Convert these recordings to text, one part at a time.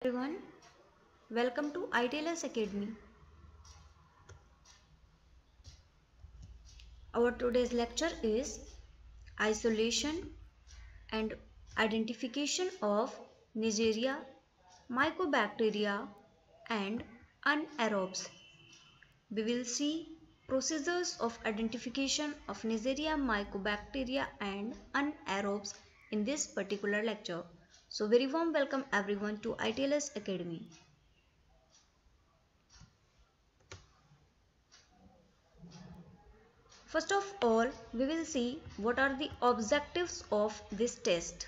Everyone, welcome to ITLS Academy. Our today's lecture is isolation and identification of Neisseria, Mycobacteria and anaerobes. We will see procedures of identification of Neisseria, Mycobacteria and anaerobes in this particular lecture. So very warm welcome everyone to ITLS Academy. First of all, we will see what are the objectives of this test.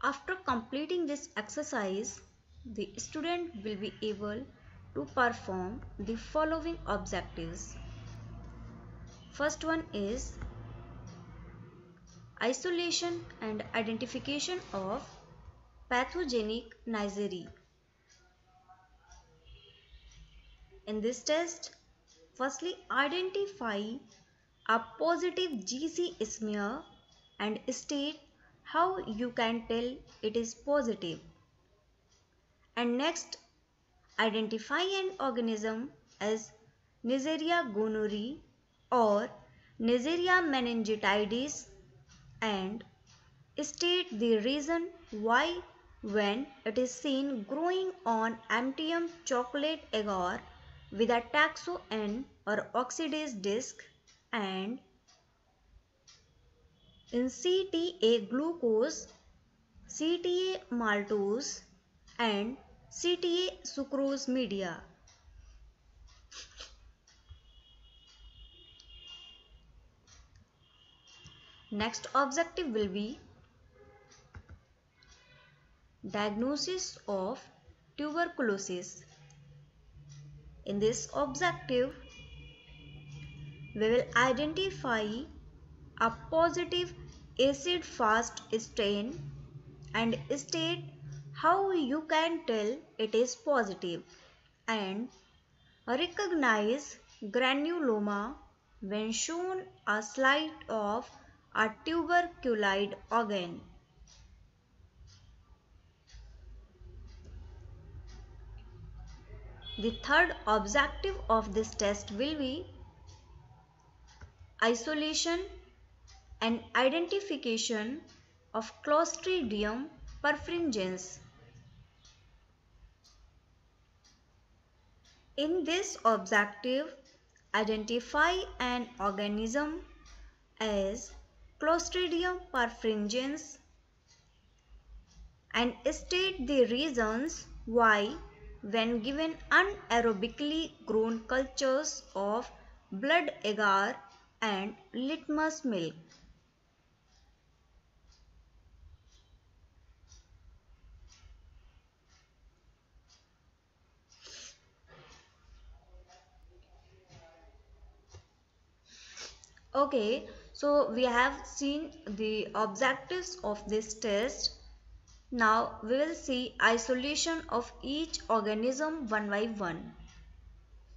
After completing this exercise, the student will be able to perform the following objectives. First one is isolation and identification of pathogenic Neisseria. In this test, firstly identify a positive GC smear and state how you can tell it is positive. And next, identify an organism as Neisseria gonorrhoeae or Neisseria meningitidis and state the reason why when it is seen growing on Amtium chocolate agar with a taxo N or oxidase disc and in CTA glucose, CTA maltose and CTA sucrose media. Next objective will be diagnosis of tuberculosis. In this objective, we will identify a positive acid fast strain and state how you can tell it is positive and recognize granuloma when shown a slide of a tuberculoid organ. The third objective of this test will be isolation and identification of Clostridium perfringens. In this objective, identify an organism as Clostridium perfringens and state the reasons why when given anaerobically grown cultures of blood agar and litmus milk. Okay, so we have seen the objectives of this test. Now we will see isolation of each organism one by one.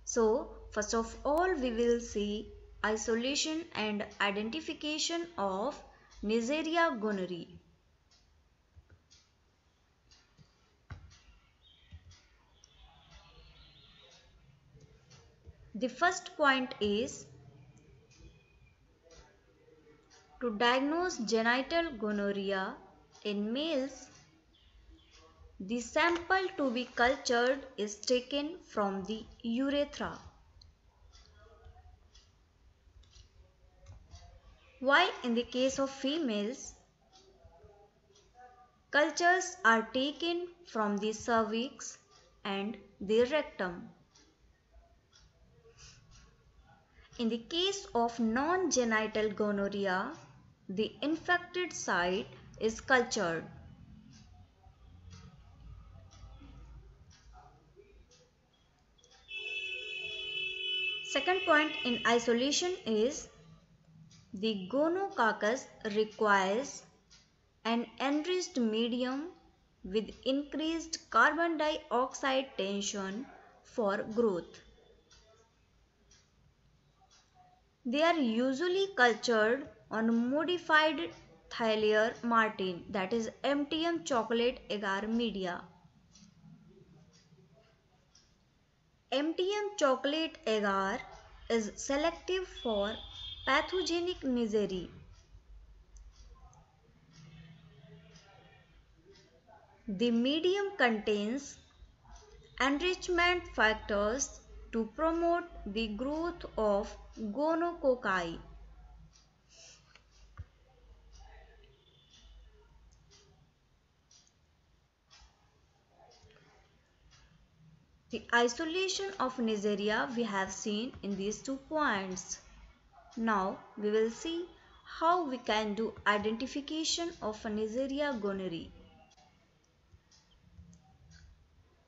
So first of all we will see isolation and identification of Neisseria gonorrhoeae. The first point is to diagnose genital gonorrhea in males. The sample to be cultured is taken from the urethra. While in the case of females, cultures are taken from the cervix and the rectum. In the case of non-genital gonorrhea, the infected site is cultured. Second point in isolation is the gonococcus requires an enriched medium with increased carbon dioxide tension for growth. They are usually cultured on modified Thaler Martin, that is MTM chocolate agar media. MTM chocolate agar is selective for pathogenic Neisseria. The medium contains enrichment factors to promote the growth of gonococci. The isolation of Neisseria we have seen in these 2 points. Now we will see how we can do identification of Neisseria gonorrhoeae.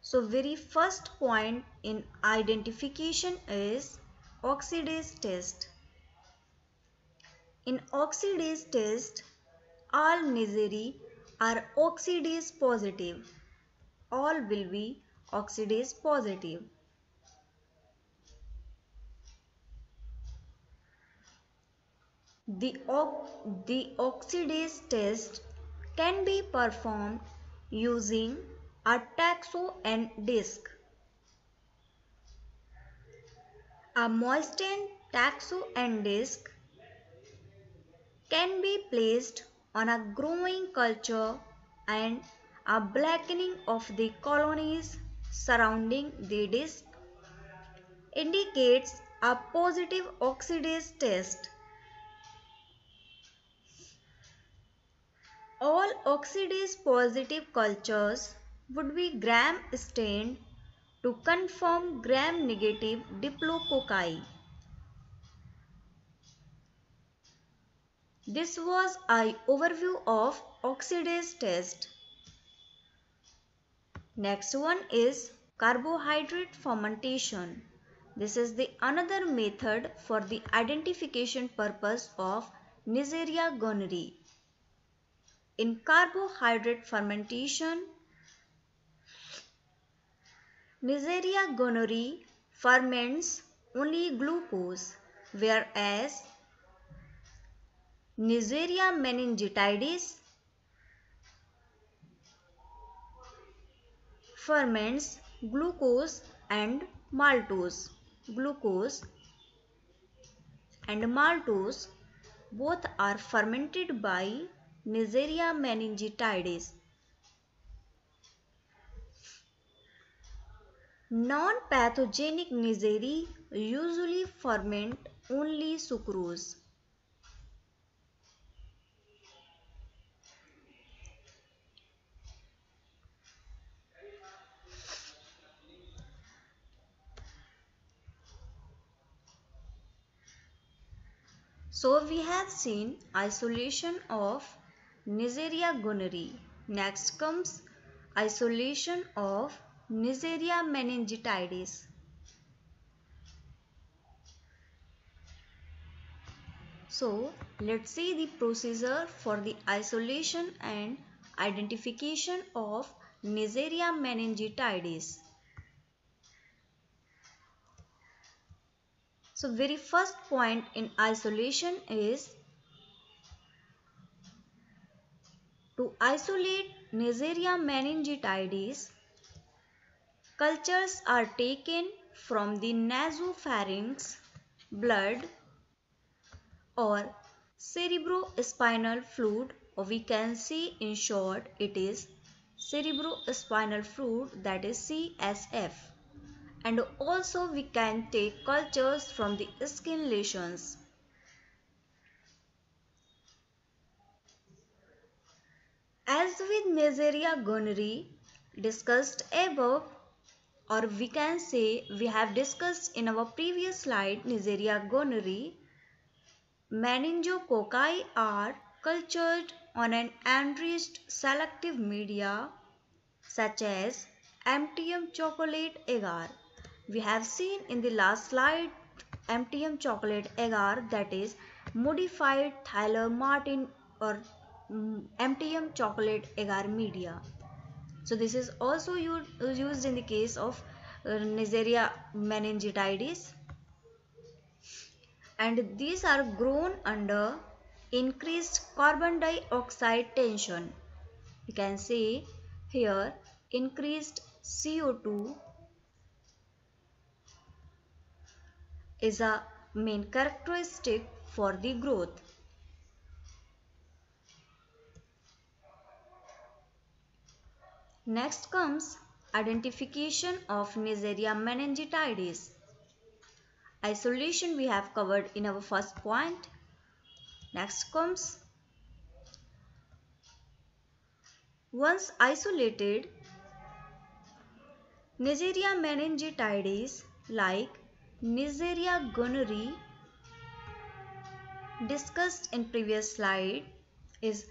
So very first point in identification is oxidase test. In oxidase test, all Neisseria are oxidase positive. All will be oxidase positive. The oxidase test can be performed using a taxol disc. A moistened taxol disc can be placed on a growing culture and a blackening of the colonies surrounding the disc indicates a positive oxidase test. All oxidase positive cultures would be gram stained to confirm gram negative diplococci. This was an overview of oxidase test. Next one is carbohydrate fermentation. This is the another method for the identification purpose of Neisseria gonorrhoeae. In carbohydrate fermentation, Neisseria gonorrhoeae ferments only glucose, whereas Neisseria meningitidis ferments glucose and maltose. Glucose and maltose both are fermented by Neisseria meningitidis. Non-pathogenic Neisseria usually ferment only sucrose. So we have seen isolation of Neisseria gonorrhoeae. Next comes isolation of Neisseria meningitidis. So let's see the procedure for the isolation and identification of Neisseria meningitidis. So very first point in isolation is to isolate Neisseria meningitidis. Cultures are taken from the nasopharynx, blood or cerebrospinal fluid, or we can say in short it is cerebrospinal fluid, that is CSF. And also we can take cultures from the skin lesions. As with Neisseria gonorrhoeae discussed above, or we can say we have discussed in our previous slide, Neisseria gonorrhoeae, meningococci are cultured on an enriched selective media such as MTM chocolate agar. We have seen in the last slide MTM chocolate agar, that is modified Thaler Martin or MTM chocolate agar media. So this is also used in the case of Neisseria meningitidis. and these are grown under increased carbon dioxide tension. You can say here increased CO2 is a main characteristic for the growth. Next comes identification of Neisseria meningitidis. Isolation we have covered in our first point. Next comes once isolated Neisseria meningitidis like Neisseria gonorrhoeae discussed in previous slide is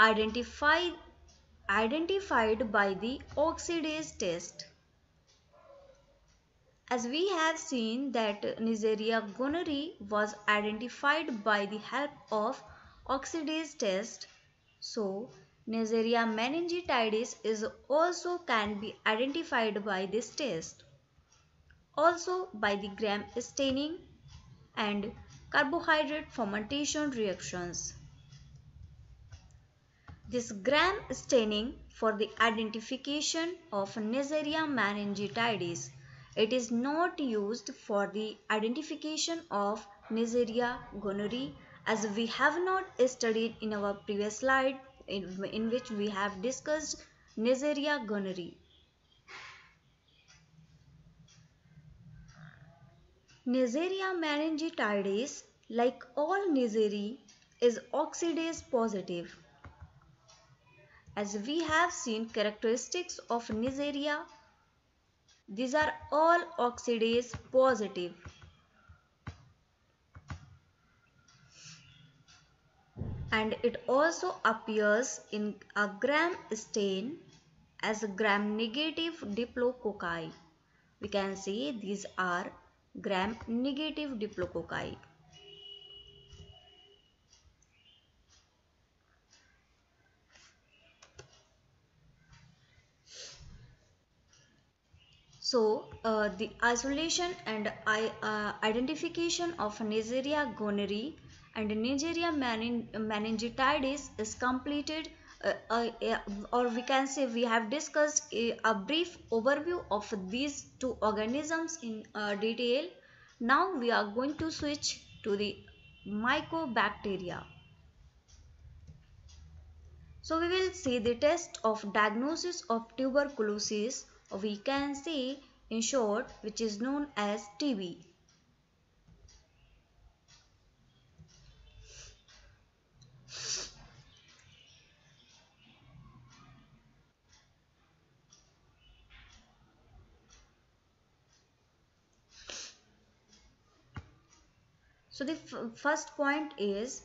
identified by the oxidase test. As we have seen that Neisseria gonorrhoeae was identified by the help of oxidase test, so Neisseria meningitidis is also can be identified by this test. Also by the Gram staining and carbohydrate fermentation reactions. This Gram staining for the identification of Neisseria meningitidis. It is not used for the identification of Neisseria gonorrhoeae as we have not studied in our previous slide in which we have discussed Neisseria gonorrhoeae. Neisseria meningitidis, like all Neisseria, is oxidase positive. As we have seen characteristics of Neisseria, these are all oxidase positive. And it also appears in a Gram stain as Gram negative diplococci. We can say these are Gram negative diplococci. So, the isolation and identification of Neisseria gonorrhoeae and Neisseria meningitidis is completed, or we can say we have discussed a brief overview of these two organisms in detail. Now we are going to switch to the mycobacteria. So we will see the test of diagnosis of tuberculosis, or we can say in short, which is known as TB. So the first point is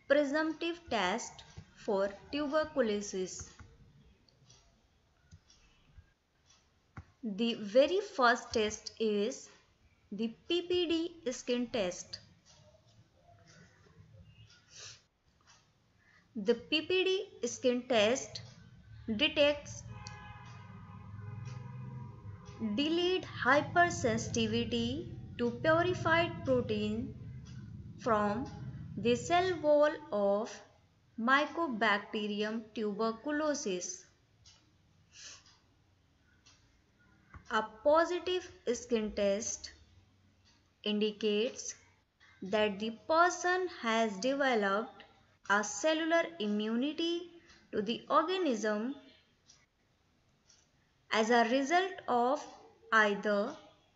presumptive test for tuberculosis. The very first test is the PPD skin test. The PPD skin test detects delayed hypersensitivity to purified protein from the cell wall of Mycobacterium tuberculosis. A positive skin test indicates that the person has developed a cellular immunity to the organism as a result of either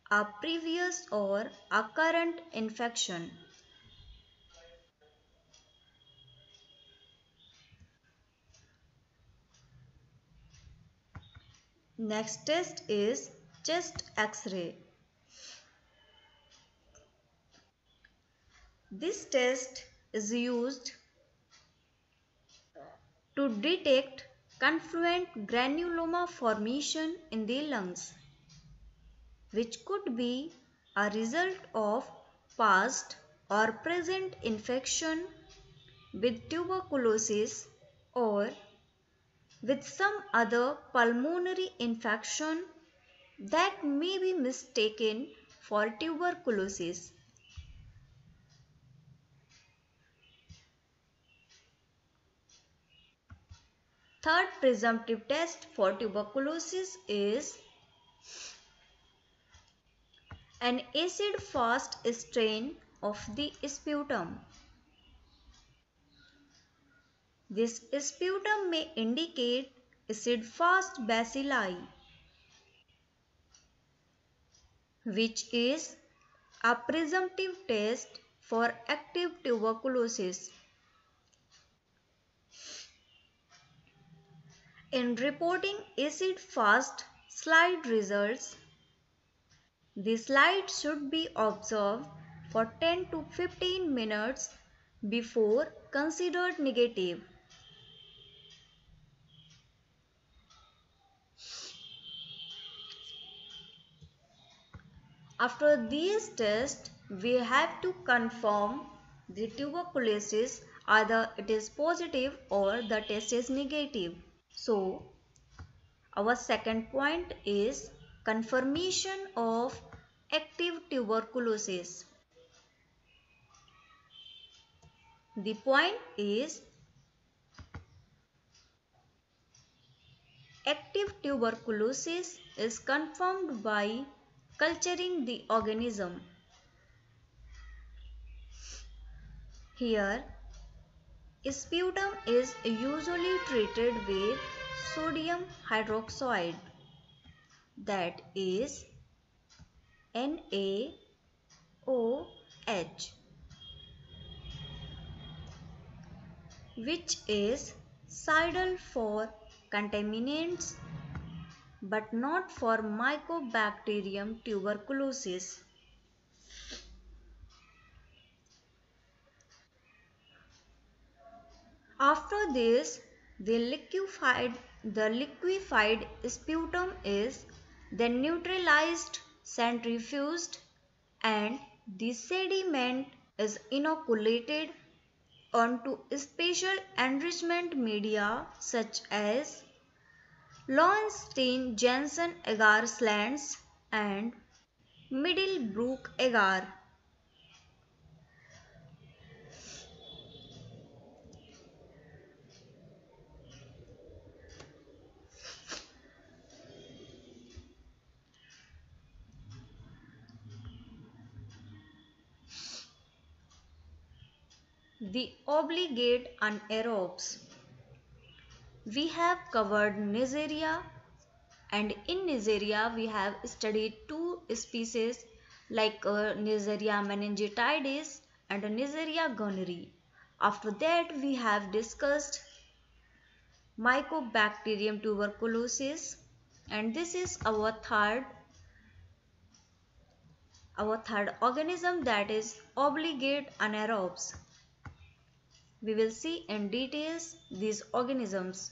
a previous or a current infection. Next test is chest X-ray. This test is used to detect confluent granuloma formation in the lungs, which could be a result of past or present infection with tuberculosis or with some other pulmonary infection that may be mistaken for tuberculosis. Third presumptive test for tuberculosis is an acid-fast strain of the sputum. This sputum may indicate acid-fast bacilli, which is a presumptive test for active tuberculosis. In reporting acid-fast slide results, the slide should be observed for 10 to 15 minutes before considered negative. After these tests, we have to confirm the tuberculosis, either it is positive or the test is negative. So, our second point is confirmation of active tuberculosis. The point is active tuberculosis is confirmed by culturing the organism. Here, sputum is usually treated with sodium hydroxide, that is NaOH, which is suicidal for contaminants but not for Mycobacterium tuberculosis. After this, the liquefied sputum is then neutralized, centrifuged, and the sediment is inoculated onto special enrichment media such as Lowenstein-Janssen agar slants and Middlebrook agar. The obligate anaerobes. We have covered Neisseria, and in Neisseria we have studied two species like Neisseria meningitidis and Neisseria gonorrhoeae. After that we have discussed Mycobacterium tuberculosis, and this is our third organism, that is obligate anaerobes. We will see in details these organisms.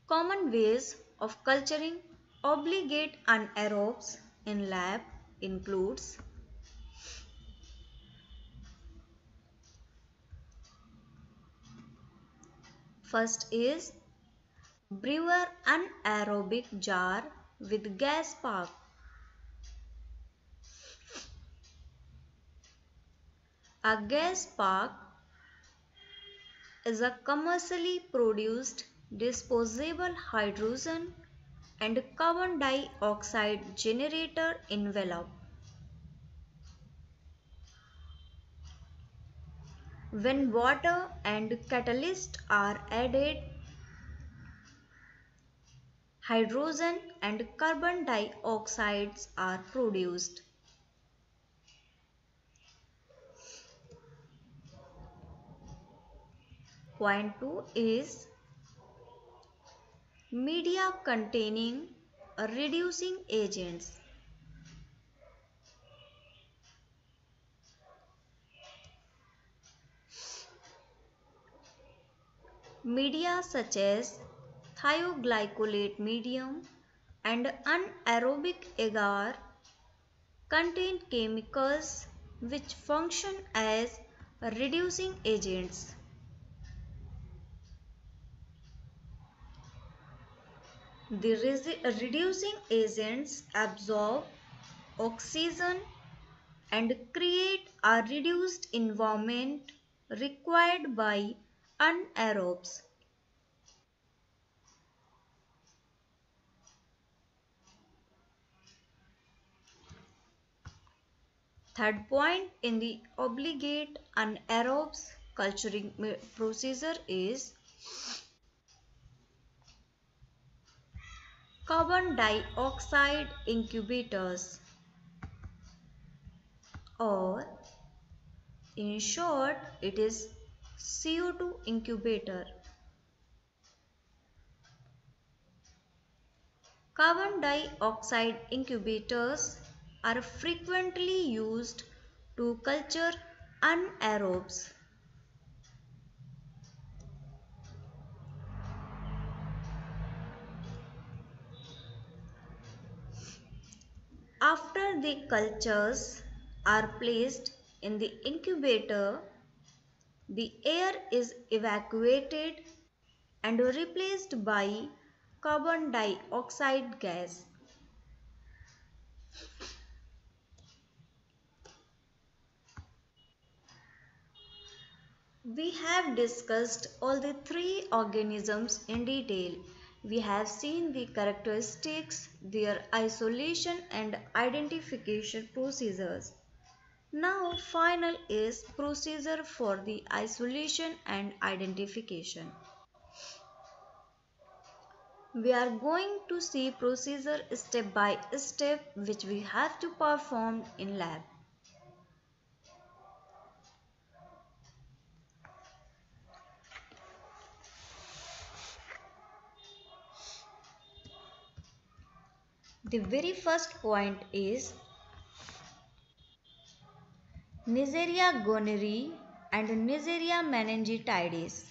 Common ways of culturing obligate anaerobes in lab includes first is brewer anaerobic jar with gas pack. A gas pack is a commercially produced disposable hydrogen and carbon dioxide generator envelope. When water and catalyst are added, hydrogen and carbon dioxides are produced. Point 2 is media containing reducing agents. Media such as thioglycolate medium and anaerobic agar contain chemicals which function as reducing agents. The reducing agents absorb oxygen and create a reduced environment required by anaerobes. Third point in the obligate anaerobes culturing procedure is carbon dioxide incubators, or in short it is CO2 incubator. Carbon dioxide incubators are frequently used to culture anaerobes. After the cultures are placed in the incubator, the air is evacuated and replaced by carbon dioxide gas. We have discussed all the three organisms in detail. We have seen the characteristics, their isolation and identification procedures. Now final is procedure for the isolation and identification. We are going to see procedure step by step which we have to perform in lab. The very first point is Neisseria gonorrhoeae and Neisseria meningitidis.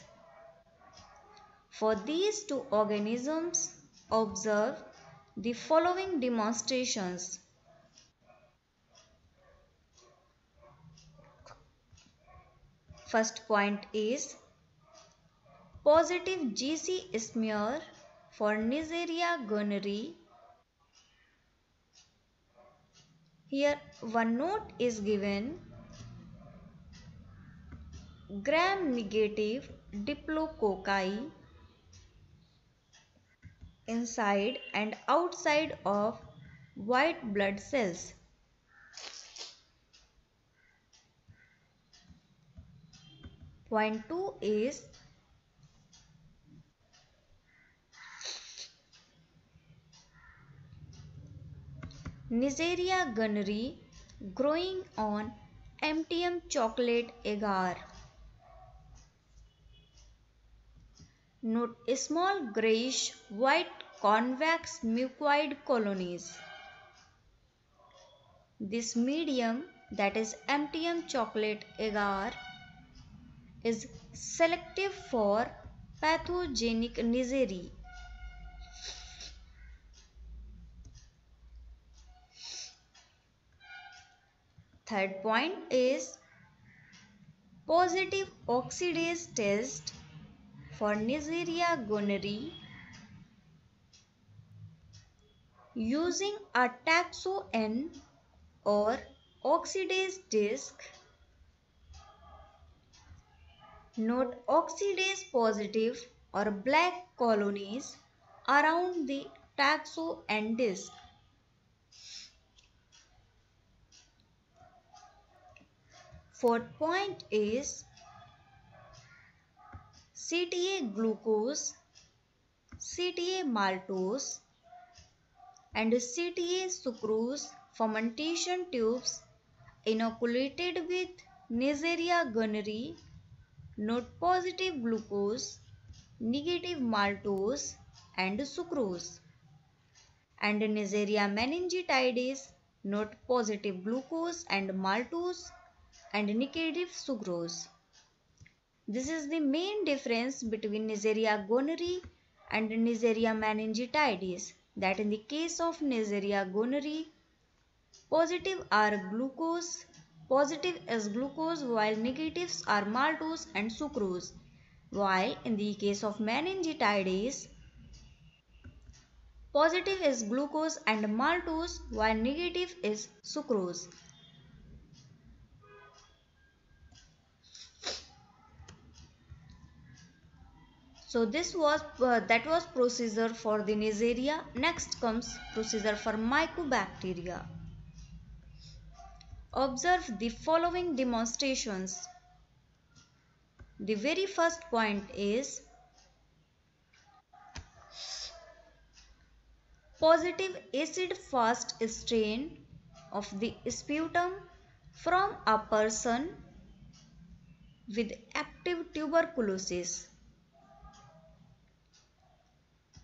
For these two organisms, observe the following demonstrations. First point is positive GC smear for Neisseria gonorrhoeae. Here one note is given: gram-negative diplococci inside and outside of white blood cells. Point 2 is Neisseria gonorrhoeae growing on MTM chocolate agar. Note small grayish white convex mucoid colonies. This medium, that is MTM chocolate agar, is selective for pathogenic Neisseria. Third point is positive oxidase test for Neisseria gonorrhoeae using a taxo-N or oxidase disc. Note oxidase positive or black colonies around the taxo-N disc. Fourth point is CTA glucose, CTA maltose and CTA sucrose fermentation tubes inoculated with Neisseria gonorrhoeae. Note positive glucose, negative maltose and sucrose. And Neisseria meningitidis, note positive glucose and maltose and negative sucrose. This is the main difference between Neisseria gonorrhoeae and Neisseria meningitidis, that in the case of Neisseria gonorrhoeae, positive are glucose, positive is glucose while negatives are maltose and sucrose, while in the case of meningitidis, positive is glucose and maltose while negative is sucrose. So that was procedure for the Neisseria. Next comes procedure for Mycobacteria. Observe the following demonstrations. The very first point is positive acid-fast stain of the sputum from a person with active tuberculosis.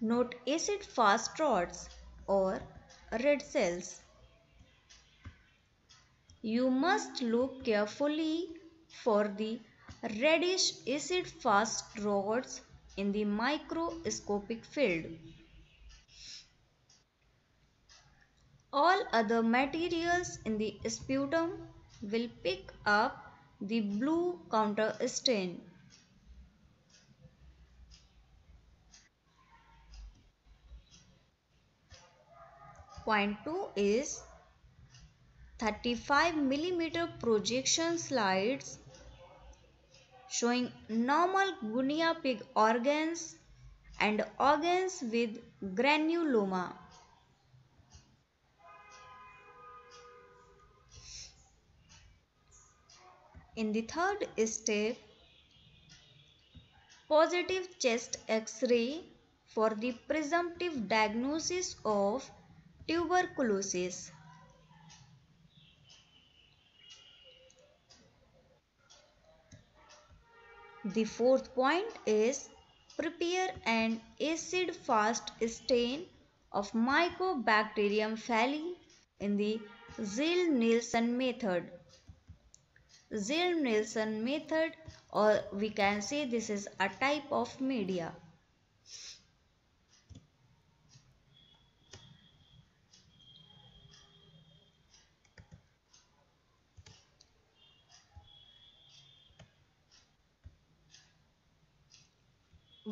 Note acid-fast rods or red cells. You must look carefully for the reddish acid-fast rods in the microscopic field. All other materials in the sputum will pick up the blue counter stain. Point 2 is 35 mm projection slides showing normal guinea pig organs and organs with granuloma. In the third step, positive chest X-ray for the presumptive diagnosis of tuberculosis. The fourth point is prepare an acid-fast stain of Mycobacterium phalli in the Ziehl-Neelsen method. Ziehl-Neelsen method, or we can say this is a type of media.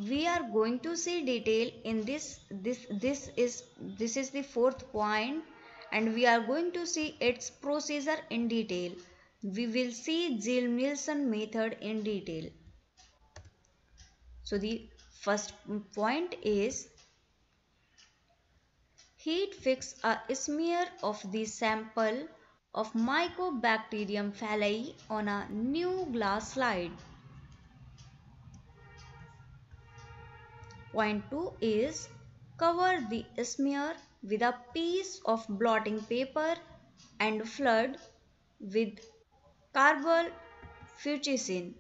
We are going to see detail in this is the fourth point, and we are going to see its procedure in detail. We will see Ziehl-Neelsen method in detail. So the first point is heat fix a smear of the sample of Mycobacterium phalli on a new glass slide. Point 2 is cover the smear with a piece of blotting paper and flood with carbamazepine.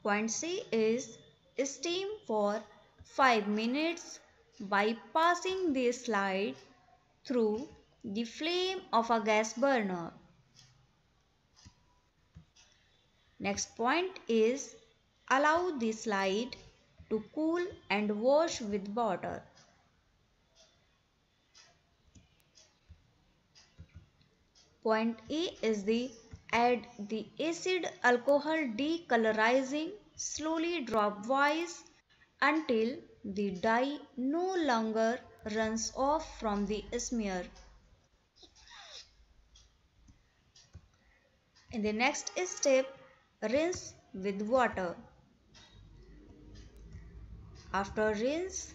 Point C is steam for 5 minutes by passing the slide through the flame of a gas burner. Next point is allow the slide to cool and wash with water. Point E is the add the acid alcohol decolorizing slowly dropwise until the dye no longer runs off from the smear. In the next step, rinse with water. After rinse,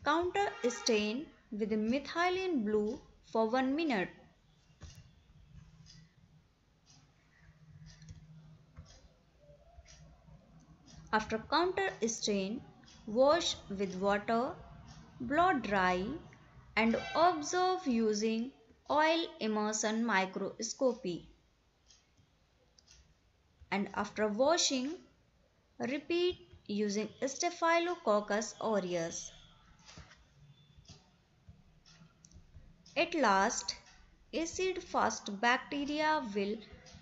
counter stain with methylene blue for 1 minute. After counter stain, wash with water, blow dry and observe using oil immersion microscopy. And after washing, repeat using Staphylococcus aureus. At last, acid-fast bacteria will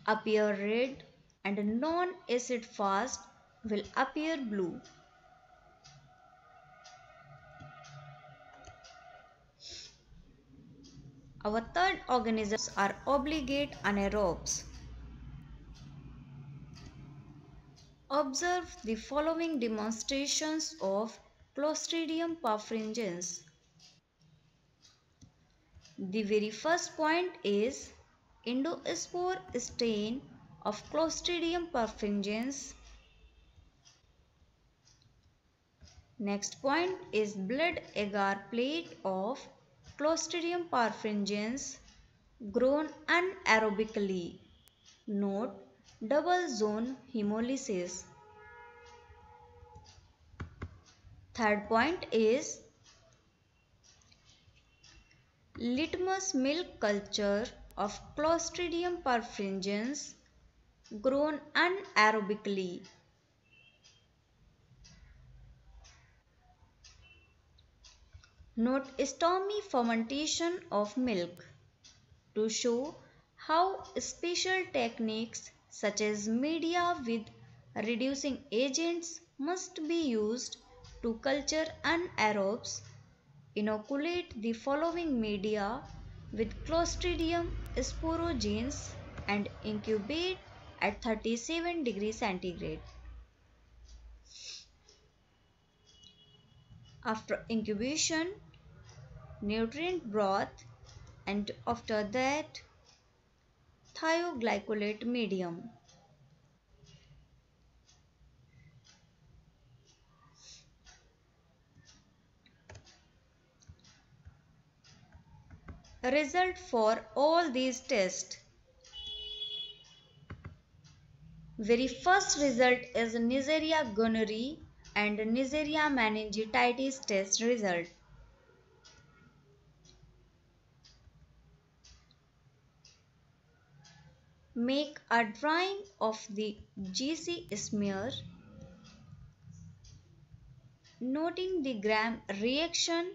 appear red and non-acid-fast will appear blue. Our third organisms are obligate anaerobes. Observe the following demonstrations of Clostridium perfringens. The very first point is endospore stain of Clostridium perfringens. Next point is blood agar plate of Clostridium perfringens grown anaerobically. Note double zone hemolysis. Third point is litmus milk culture of Clostridium perfringens grown anaerobically. Note stormy fermentation of milk to show how special techniques such as media with reducing agents must be used to culture anaerobes. Inoculate the following media with Clostridium sporogenes and incubate at 37 degrees centigrade. After incubation, nutrient broth, and after that thioglycolate medium. Result for all these tests. Very first result is Neisseria gonorrhoeae and Neisseria meningitis test result. Make a drawing of the GC smear, noting the Gram reaction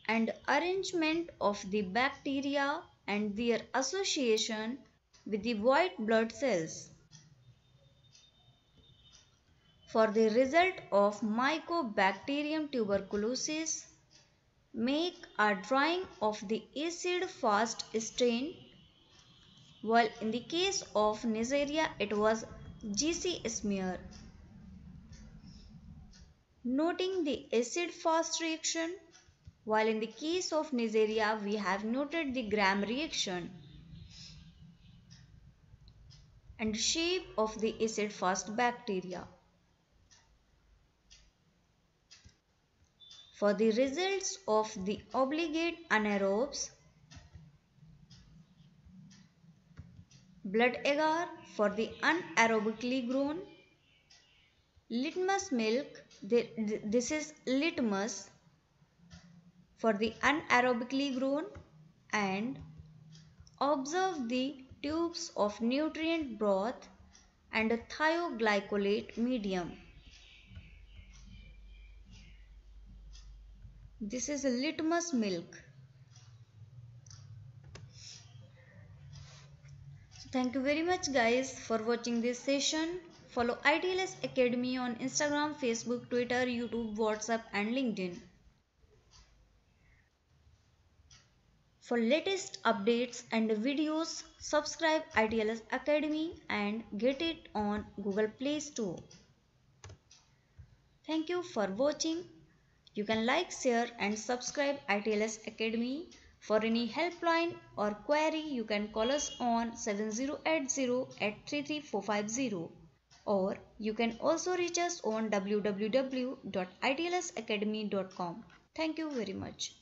and arrangement of the bacteria and their association with the white blood cells. For the result of Mycobacterium tuberculosis, make a drawing of the acid fast strain, while in the case of Neisseria it was GC smear. Noting the acid fast reaction, while in the case of Neisseria we have noted the Gram reaction and shape of the acid fast bacteria. For the results of the obligate anaerobes, blood agar for the anaerobically grown, litmus milk, this is litmus for the anaerobically grown, and observe the tubes of nutrient broth and thioglycolate medium. This is litmus milk. So thank you very much guys for watching this session. Follow ITLS Academy on Instagram, Facebook, Twitter, YouTube, WhatsApp and LinkedIn. For latest updates and videos, subscribe ITLS Academy and get it on Google Play Store. Thank you for watching. You can like, share and subscribe ITLS Academy. For any helpline or query, you can call us on 7080-833-450, or you can also reach us on www.itlsacademy.com. Thank you very much.